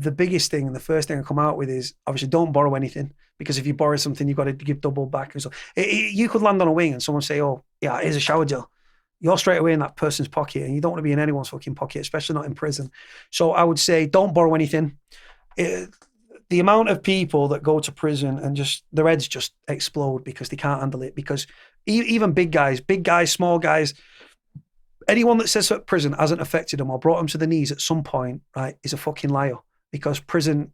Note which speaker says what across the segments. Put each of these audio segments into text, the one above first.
Speaker 1: the biggest thing, and the first thing I come out with is obviously don't borrow anything, because if you borrow something, you've got to give double back. And so you could land on a wing and someone say, "Oh, yeah, here's a shower gel." You're straight away in that person's pocket, and you don't want to be in anyone's fucking pocket, especially not in prison. So I would say don't borrow anything. The amount of people that go to prison and just their heads just explode because they can't handle it. Because even big guys, small guys, anyone that says that prison hasn't affected them or brought them to the knees at some point, right, is a fucking liar. Because prison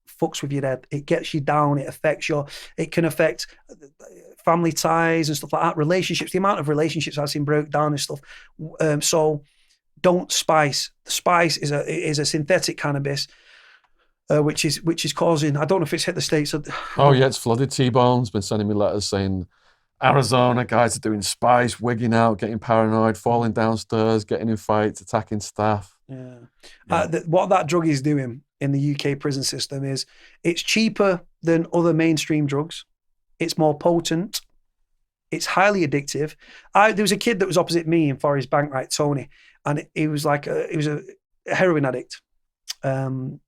Speaker 1: fucks with your head. It gets you down. It affects it can affect family ties and stuff like that, relationships. The amount of relationships I've seen broke down and stuff. So don't spice. The spice is a synthetic cannabis, which is causing, I don't know if it's hit the States.
Speaker 2: Oh yeah, it's flooded. T-Bone's been sending me letters saying Arizona guys are doing spice, wigging out, getting paranoid, falling downstairs, getting in fights, attacking staff.
Speaker 1: Yeah. What that drug is doing in the UK prison system is it's cheaper than other mainstream drugs. It's more potent. It's highly addictive. There was a kid that was opposite me in Forest Bank, right, Tony, and he was a heroin addict. And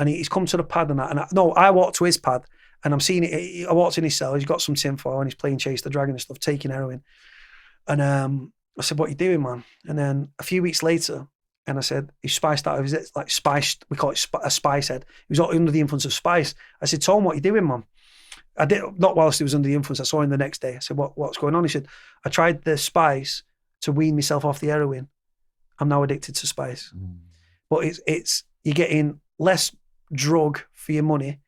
Speaker 1: he's come to the pad and that. And I walked to his pad and I'm seeing it. I walked in his cell. He's got some tinfoil and he's playing Chase the Dragon and stuff, taking heroin. And I said, "What are you doing, man?" And then a few weeks later, and I said, he's spiced out of his, like spiced, we call it a spice head. He was under the influence of spice. I said, "Tom, what are you doing, man?" I did, not whilst he was under the influence. I saw him the next day. I said, what's going on? He said, "I tried the spice to wean myself off the heroin. I'm now addicted to spice." But it's you're getting less drug for your money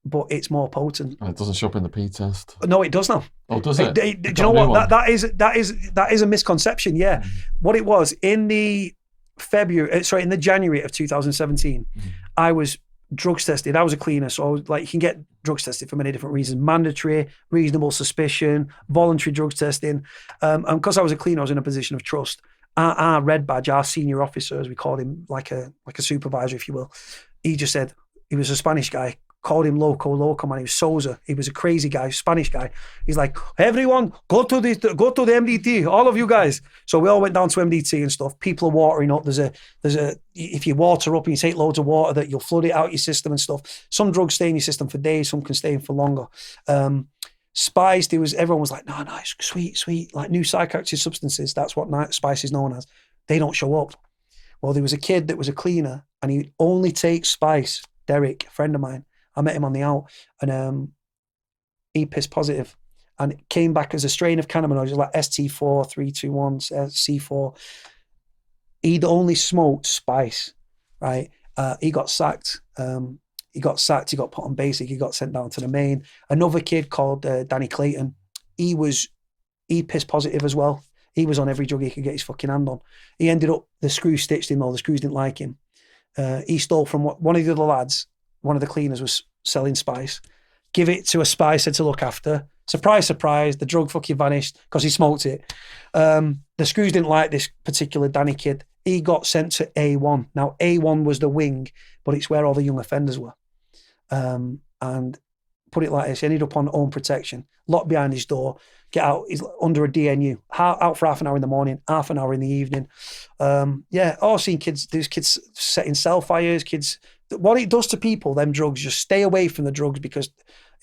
Speaker 1: but it's more potent.
Speaker 2: And it doesn't show up in the P test.
Speaker 1: No, it does now.
Speaker 2: Oh, does it?
Speaker 1: Do you know what? That is a misconception. Yeah. What it was in the January of 2017, I was drugs tested. I was a cleaner, so I was like, you can get drugs tested for many different reasons: mandatory, reasonable suspicion, voluntary drugs testing. And because I was a cleaner, I was in a position of trust. Our red badge, our senior officer, as we called him, like a supervisor, if you will, he just said, he was a Spanish guy, called him Loco, man. He was Souza. He was a crazy guy, Spanish guy. He's like, "Everyone, go to the MDT, all of you guys." So we all went down to MDT and stuff. People are watering up. There's a if you water up and you take loads of water, that you'll flood it out your system and stuff. Some drugs stay in your system for days, some can stay in for longer. Spice, everyone was like, no, it's sweet, like new psychoactive substances. That's what spice is known as. They don't show up. Well, there was a kid that was a cleaner and he only takes spice. Derek, a friend of mine, I met him on the out, and he pissed positive, and it came back as a strain of cannabinoids like ST4321, C4. He'd only smoked spice, right? He got sacked. He got put on basic, he got sent down to the main. Another kid called Danny Clayton, he pissed positive as well. He was on every drug he could get his fucking hand on. He ended up, the screws stitched him, or the screws didn't like him. He stole from one of the other lads. One of the cleaners was selling spice. Give it to a spicer to look after. Surprise, surprise, the drug fucking vanished because he smoked it. The screws didn't like this particular Danny kid. He got sent to A1. Now, A1 was the wing, but it's where all the young offenders were. And put it like this, he ended up on own protection, locked behind his door, get out, he's under a DNU, out for half an hour in the morning, half an hour in the evening. I've seen there's kids setting cell fires, what it does to people, them drugs, just stay away from the drugs, because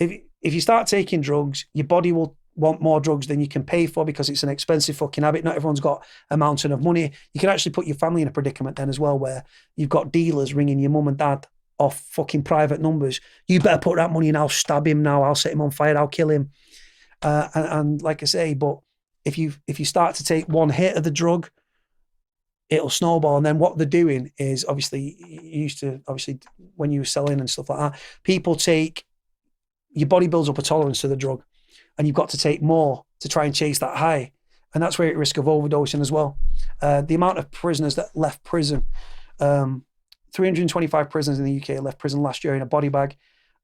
Speaker 1: if you start taking drugs, your body will want more drugs than you can pay for, because it's an expensive fucking habit. Not everyone's got a mountain of money. You can actually put your family in a predicament then as well, where you've got dealers ringing your mum and dad off fucking private numbers. "You better put that money in, I'll stab him now, I'll set him on fire, I'll kill him." And like I say, but if you start to take one hit of the drug, it'll snowball. And then what they're doing is, obviously when you were selling and stuff like that, your body builds up a tolerance to the drug, and you've got to take more to try and chase that high. And that's where you're at risk of overdosing as well. The amount of prisoners that left prison, 325 prisoners in the UK left prison last year in a body bag.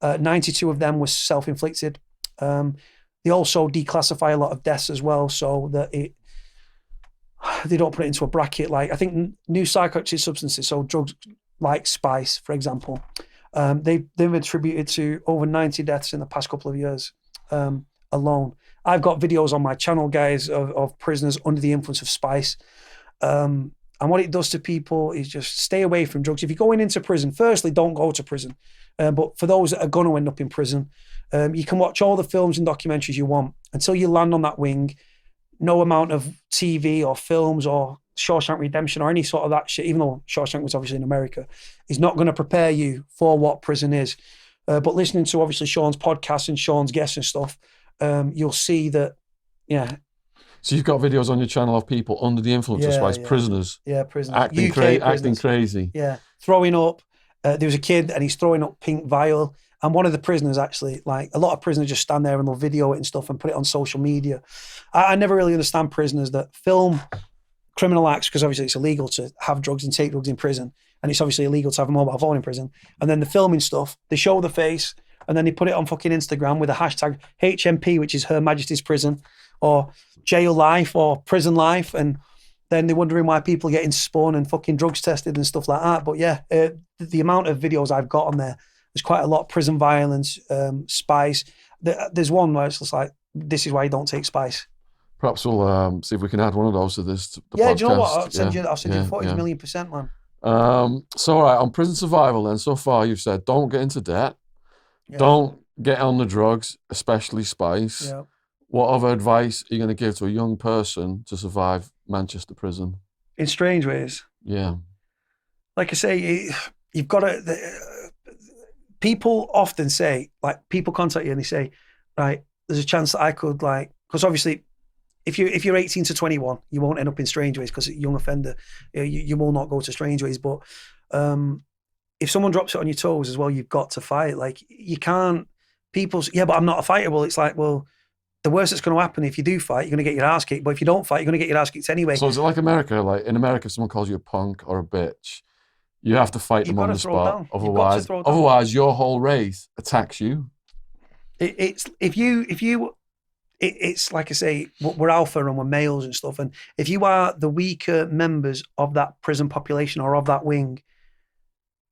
Speaker 1: 92 of them was self-inflicted. They also declassify a lot of deaths as well, so that they don't put it into a bracket. Like, I think new psychoactive substances, so drugs like spice, for example, they've attributed to over 90 deaths in the past couple of years alone. I've got videos on my channel, guys, of prisoners under the influence of spice. And what it does to people is just stay away from drugs. If you're going into prison, firstly, don't go to prison. But for those that are going to end up in prison, you can watch all the films and documentaries you want. Until you land on that wing, no amount of TV or films or Shawshank Redemption or any sort of that shit, even though Shawshank was obviously in America, is not going to prepare you for what prison is. But listening to obviously Shaun's podcast and Shaun's guests and stuff, you'll see that, yeah.
Speaker 2: So you've got videos on your channel of people under the influence of spice, prisoners.
Speaker 1: Yeah, prisoners.
Speaker 2: Acting crazy.
Speaker 1: Yeah, throwing up. There was a kid and he's throwing up pink vial. And one of the prisoners actually, like a lot of prisoners just stand there and they'll video it and stuff and put it on social media. I never really understand prisoners that film criminal acts, because obviously it's illegal to have drugs and take drugs in prison. And it's obviously illegal to have a mobile phone in prison. And then the filming stuff, they show the face and then they put it on fucking Instagram with a hashtag HMP, which is Her Majesty's Prison, or jail life or prison life. And then they're wondering why people are getting spun and fucking drugs tested and stuff like that. But yeah, the amount of videos I've got on there's quite a lot. Prison violence, spice. There's one where it's just like, this is why you don't take spice.
Speaker 2: Perhaps we'll see if we can add one of those to this
Speaker 1: podcast.
Speaker 2: Do
Speaker 1: you know what? I'll send you 40,000,000%, man.
Speaker 2: So all right, on prison survival then, so far you've said don't get into debt, don't get on the drugs, especially spice.
Speaker 1: Yeah.
Speaker 2: What other advice are you going to give to a young person to survive Manchester prison?
Speaker 1: In strange ways.
Speaker 2: Yeah.
Speaker 1: Like I say, you've got to... people often say, like, people contact you and they say, right, there's a chance that I could, like... Because obviously, if you're 18 to 21, you won't end up in strange ways because young offender, you will not go to strange ways. But if someone drops it on your toes as well, you've got to fight. Like, you can't... but I'm not a fighter. Well, it's like, well... The worst that's going to happen if you do fight, you're going to get your ass kicked. But if you don't fight, you're going to get your ass kicked anyway.
Speaker 2: So is it like America? Like in America, if someone calls you a punk or a bitch, you have to fight them on the spot. Otherwise, your whole race attacks you.
Speaker 1: It's like I say, we're alpha and we're males and stuff. And if you are the weaker members of that prison population or of that wing,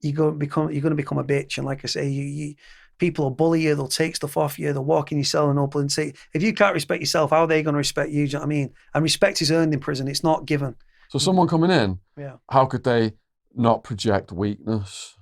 Speaker 1: you're going to become a bitch. And like I say, people will bully you, they'll take stuff off you, they'll walk in your cell and open and say, if you can't respect yourself, how are they going to respect you? Do you know what I mean? And respect is earned in prison, it's not given.
Speaker 2: So someone coming in, how could they not project weakness?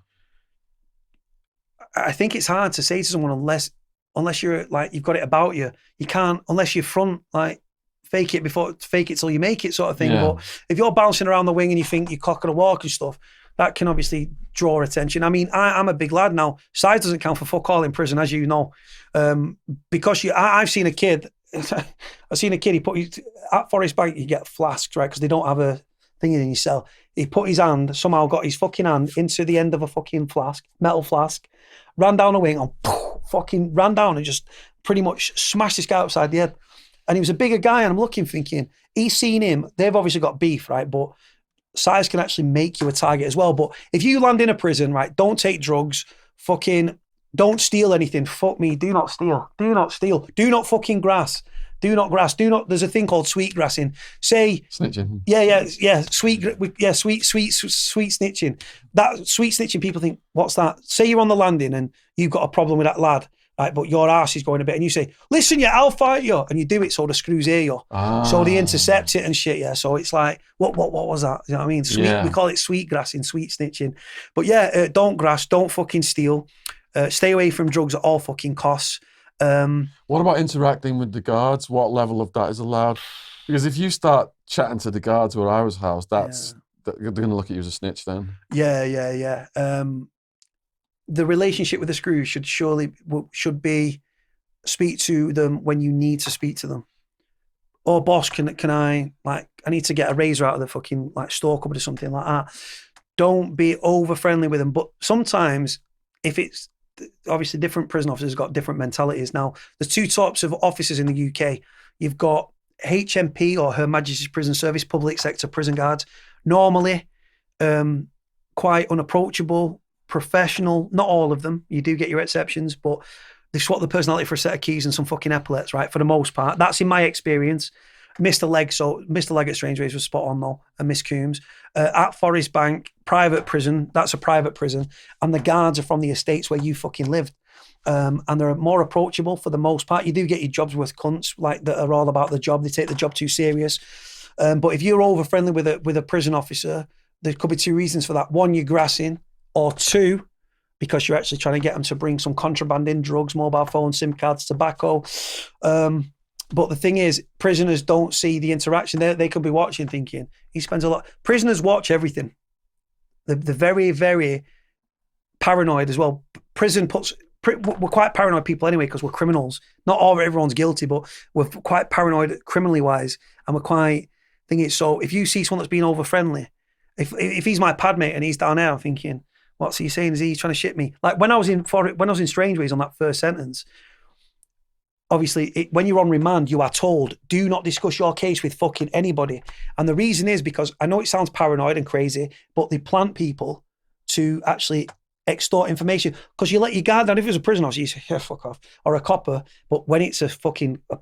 Speaker 1: I think it's hard to say to someone unless you're like, you've got it about you. You can't, unless you're front, like, fake it till you make it sort of thing. Yeah. But if you're bouncing around the wing and you think you're cock of the walk and stuff, that can obviously draw attention. I mean, I'm a big lad now. Size doesn't count for fuck all in prison, as you know. Because I've seen a kid, he put, at Forest Bank, you get flasks, right? Because they don't have a thing in your cell. He put his hand, somehow got his fucking hand into the end of a fucking flask, metal flask, ran down the wing and fucking ran down and just pretty much smashed this guy upside the head. And he was a bigger guy, and I'm looking, thinking, he's seen him. They've obviously got beef, right? But size can actually make you a target as well. But if you land in a prison, right, don't take drugs, fucking don't steal anything. Fuck me, do not steal. Do not steal. Do not fucking grass. Do not grass. Do not, there's a thing called sweet grassing. Say
Speaker 2: snitching.
Speaker 1: Sweet snitching. That sweet snitching, people think, what's that? Say you're on the landing and you've got a problem with that lad, right, but your arse is going a bit, and you say, listen, I'll fight you, and you do it so the screws hear you. So they intercept it and shit, yeah. So it's like, what was that? You know what I mean? Sweet, we call it sweet grassing, sweet snitching. But don't grass, don't fucking steal. Stay away from drugs at all fucking costs.
Speaker 2: What about interacting with the guards? What level of that is allowed? Because if you start chatting to the guards where I was housed, they're going to look at you as a snitch then.
Speaker 1: Yeah. The relationship with the screws should be speak to them when you need to speak to them. Or boss, can I need to get a razor out of the fucking like store cupboard or something like that. Don't be over friendly with them. But sometimes, if it's obviously different prison officers got different mentalities. Now, there's two types of officers in the UK. You've got HMP or Her Majesty's Prison Service, public sector prison guards. Normally, quite unapproachable, professional. Not all of them. You do get your exceptions, but they swap the personality for a set of keys and some fucking epaulets, right? For the most part. That's in my experience. Mr. Leg at Strange Ways was spot on though, and Miss Coombs. At Forest Bank, private prison, that's a private prison, and the guards are from the estates where you fucking lived. And they're more approachable for the most part. You do get your jobs with cunts, like, that are all about the job. They take the job too serious. But if you're over friendly with a prison officer, there could be two reasons for that. One, you're grassing, or two, because you're actually trying to get them to bring some contraband in, drugs, mobile phones, SIM cards, tobacco. But the thing is, prisoners don't see the interaction. They could be watching thinking, he spends a lot. Prisoners watch everything. They're very, very paranoid as well. We're quite paranoid people anyway because we're criminals. Not everyone's guilty, but we're quite paranoid criminally wise, and we're quite thinking. So if you see someone that's being over friendly, if he's my pad mate and he's down there, I'm thinking, what's he saying? Is he trying to shit me? Like when I was in Strangeways on that first sentence, obviously when you're on remand, you are told, do not discuss your case with fucking anybody. And the reason is because I know it sounds paranoid and crazy, but they plant people to actually extort information, because you let your guard down. If it was a prison officer, you say, yeah, fuck off, or a copper. But when it's a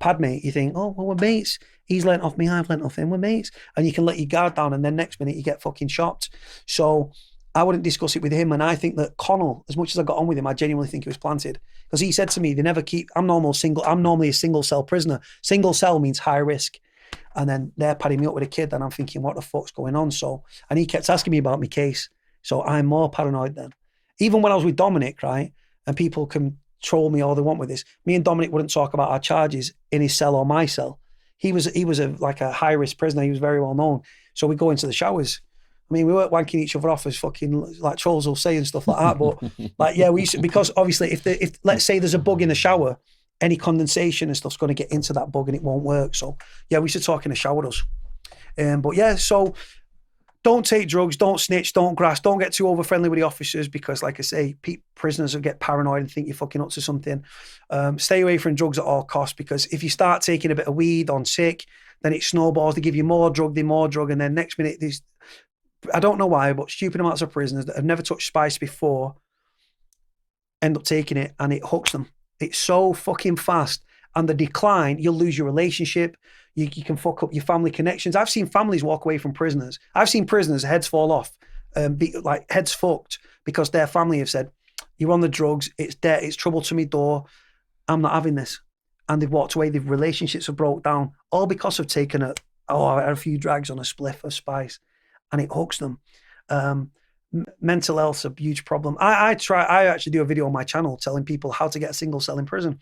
Speaker 1: pad mate, you think, oh, well, we're mates. He's lent off me, I've lent off him, we're mates. And you can let your guard down, and then next minute you get fucking shocked. So I wouldn't discuss it with him. And I think that Connell, as much as I got on with him, I genuinely think he was planted, because he said to me, they never keep, I'm normally a single cell prisoner. Single cell means high risk. And then they're padding me up with a kid, and I'm thinking, what the fuck's going on? So, and he kept asking me about my case. So I'm more paranoid then. Even when I was with Dominic, right, and people can troll me all they want with this, me and Dominic wouldn't talk about our charges in his cell or my cell. He was like a high risk prisoner. He was very well known. So we go into the showers. I mean, we weren't wanking each other off as fucking like trolls will say and stuff like that. But like, yeah, we used to, because obviously if let's say there's a bug in the shower, any condensation and stuff's going to get into that bug and it won't work. So yeah, we used to talk in the shower us. But yeah, so don't take drugs, don't snitch, don't grass, don't get too over friendly with the officers, because like I say, prisoners will get paranoid and think you're fucking up to something. Stay away from drugs at all costs, because if you start taking a bit of weed on sick, then it snowballs. They give you more drug, and then next minute there's, I don't know why, but stupid amounts of prisoners that have never touched spice before end up taking it, and it hooks them. It's so fucking fast. And the decline, you'll lose your relationship. You can fuck up your family connections. I've seen families walk away from prisoners. I've seen prisoners' heads fall off, heads fucked, because their family have said, you're on the drugs, it's debt, it's trouble to me door, I'm not having this. And they've walked away, their relationships have broke down, all because of taking I had a few drags on a spliff of spice, and it hooks them. Mental health's a huge problem. I actually do a video on my channel telling people how to get a single cell in prison.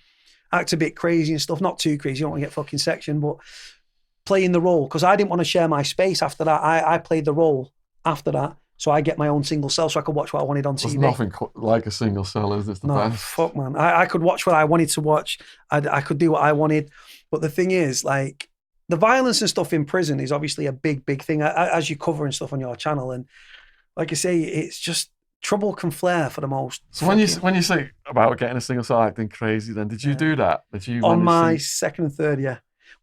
Speaker 1: Act a bit crazy and stuff, not too crazy, you don't want to get fucking sectioned, but playing the role, because I didn't want to share my space after that. I played the role after that, so I get my own single cell so I could watch what I wanted on TV.
Speaker 2: There's nothing like a single cell, is it? The best.
Speaker 1: Fuck, man. I could watch what I wanted to watch. I could do what I wanted. But the thing is, like, the violence and stuff in prison is obviously a big, big thing, as you cover and stuff on your channel. And like I say, it's just, trouble can flare for the most.
Speaker 2: So when you say about getting a single cell acting crazy, then did you do that? Did you
Speaker 1: on my second and third? Yeah.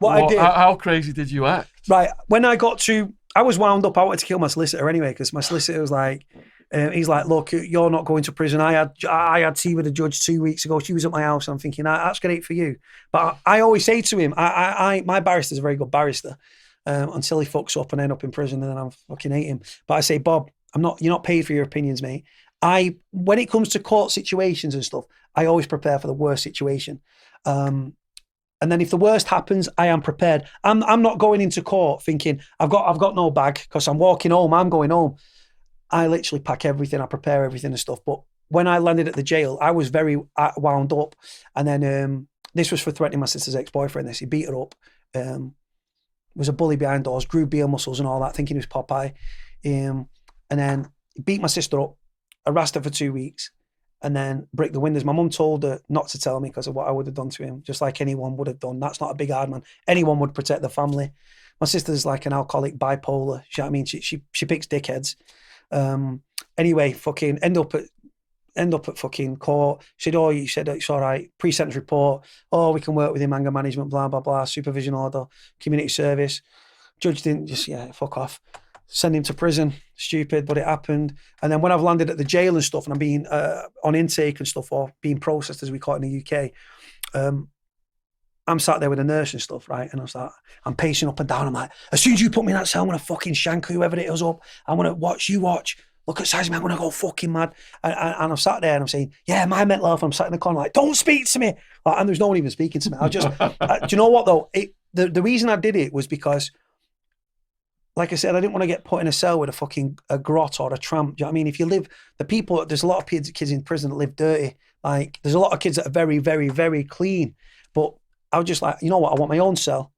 Speaker 1: I did.
Speaker 2: How crazy did you act?
Speaker 1: Right. When I got to, I was wound up. I wanted to kill my solicitor anyway, because my solicitor was like, he's like, look, you're not going to prison. I had tea with a judge 2 weeks ago. She was at my house. I'm thinking, that's great for you. But I always say to him, my barrister's a very good barrister, until he fucks up and end up in prison, and then I fucking hate him. But I say, Bob, you're not paid for your opinions, mate. When it comes to court situations and stuff, I always prepare for the worst situation. And then if the worst happens, I am prepared. I'm not going into court thinking I've got no bag because I'm walking home. I'm going home. I literally pack everything. I prepare everything and stuff. But when I landed at the jail, I was very wound up. And then this was for threatening my sister's ex-boyfriend. He beat her up. Was a bully behind doors, grew beer muscles and all that, thinking he was Popeye. And then he beat my sister up, harassed her for 2 weeks, and then break the windows. My mum told her not to tell me because of what I would have done to him, just like anyone would have done. That's not a big hard man. Anyone would protect the family. My sister's like an alcoholic, bipolar. You know what I mean? She picks dickheads. Anyway, fucking end up at fucking court. She said, you said it's all right. Pre-sentence report. We can work with him, anger management, blah, blah, blah, supervision order, community service. Judge didn't fuck off. Send him to prison. Stupid, but it happened. And then when I've landed at the jail and stuff, and I'm being on intake and stuff, or being processed as we call it in the UK, I'm sat there with a nurse and stuff, right? And I'm pacing up and down. I'm like, as soon as you put me in that cell, I'm gonna fucking shank whoever it is up. I'm gonna watch. Look at size of me, I'm gonna go fucking mad. And I'm sat there and I'm saying, yeah, my mental health. I'm sat in the corner like, don't speak to me. And there's no one even speaking to me. I just, do you know what though? The reason I did it was because like I said, I didn't want to get put in a cell with a grot or a tramp. Do you know what I mean? If you live, there's a lot of kids in prison that live dirty. Like, there's a lot of kids that are very, very, very clean. But I was just like, you know what? I want my own cell.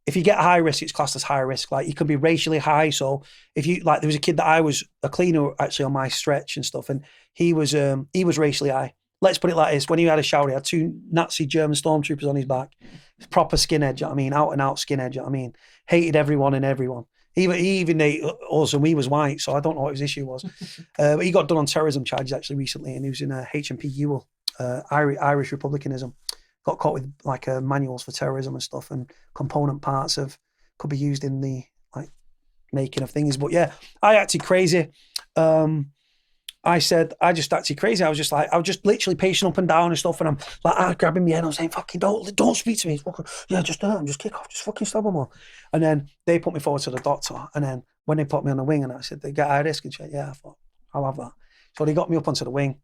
Speaker 1: If you get high risk, it's classed as high risk. Like, you could be racially high. So if you, like, there was a kid that I was a cleaner actually on my stretch and stuff, and he was racially high. Let's put it like this: when he had a shower, he had 2 Nazi German stormtroopers on his back. Proper skinhead, you know what I mean? Out and out skinhead, you know what I mean? Hated everyone and everyone. He even ate us, and we was white, so I don't know what his issue was. But he got done on terrorism charges actually recently, and he was in a HMP Ewell, Irish Republicanism. Got caught with like manuals for terrorism and stuff, and component parts could be used in the like making of things. But yeah, I acted crazy. I just acted crazy. I was just literally pacing up and down and stuff, and I'm like, grabbing my head. I'm saying, "Fucking don't speak to me." Yeah, just hurt him, just kick off, just fucking stab him all. And then they put me forward to the doctor, and then when they put me on the wing, and I said, "They get high risk," and she said, "Yeah," I thought, "I'll have that." So they got me up onto the wing,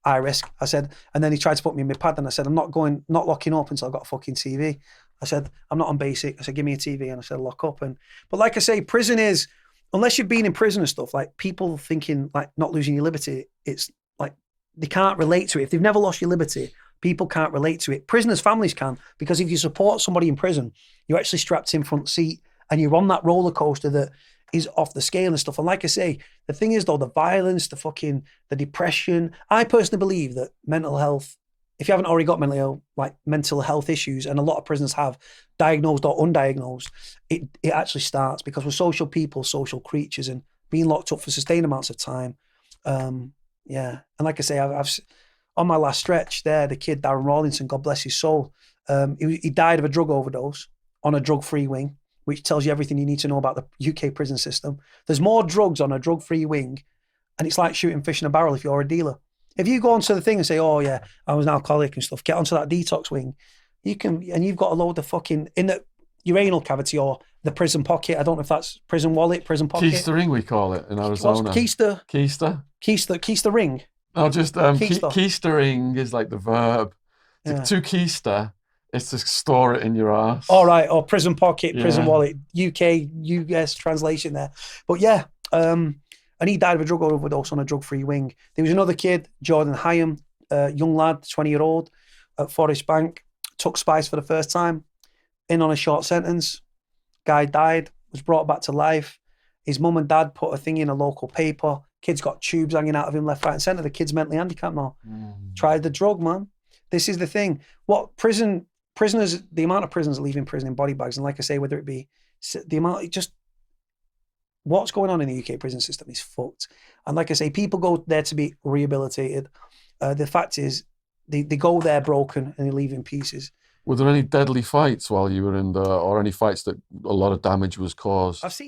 Speaker 1: high risk. I said, and then he tried to put me in my pad, and I said, "I'm not locking up until I've got a fucking TV." I said, "I'm not on basic." I said, "Give me a TV," and I said, "Lock up." But like I say, prison is, unless you've been in prison and stuff, like people thinking like not losing your liberty, it's like they can't relate to it. If they've never lost your liberty, people can't relate to it. Prisoners' families can, because if you support somebody in prison, you're actually strapped in front seat and you're on that roller coaster that is off the scale and stuff. And like I say, the thing is though, the violence, the depression, I personally believe that mental health, if you haven't already got mental health issues, and a lot of prisoners have, diagnosed or undiagnosed, it actually starts because we're social people, social creatures, and being locked up for sustained amounts of time. Yeah. And like I say, I've on my last stretch there, the kid, Darren Rawlinson, God bless his soul, he died of a drug overdose on a drug-free wing, which tells you everything you need to know about the UK prison system. There's more drugs on a drug-free wing, and it's like shooting fish in a barrel if you're a dealer. If you go onto the thing and say, "Oh yeah, I was an alcoholic and stuff," get onto that detox wing, you can, and you've got a load of fucking in your anal cavity or the prison pocket. I don't know if that's prison wallet, prison pocket.
Speaker 2: Keistering, we call it in Arizona.
Speaker 1: What's keister?
Speaker 2: Keister
Speaker 1: Ring.
Speaker 2: No, just keistering is like the verb. To keister is to store it in your ass.
Speaker 1: All right, or prison pocket, prison wallet, UK, US translation there. But yeah, and he died of a drug overdose on a drug-free wing. There was another kid, Jordan Hyam, young lad, 20-year-old, at Forest Bank, took spice for the first time, in on a short sentence. Guy died, was brought back to life. His mum and dad put a thing in a local paper. Kid's got tubes hanging out of him left, right, and centre. The kid's mentally handicapped now. Tried the drug, man. This is the thing. Prisoners, the amount of prisoners leaving prison in body bags, and like I say, whether it be the amount, what's going on in the UK prison system is fucked. And like I say, people go there to be rehabilitated. The fact is, they go there broken and they leave in pieces.
Speaker 2: Were there any deadly fights while you were in there, or any fights that a lot of damage was caused?
Speaker 1: I've seen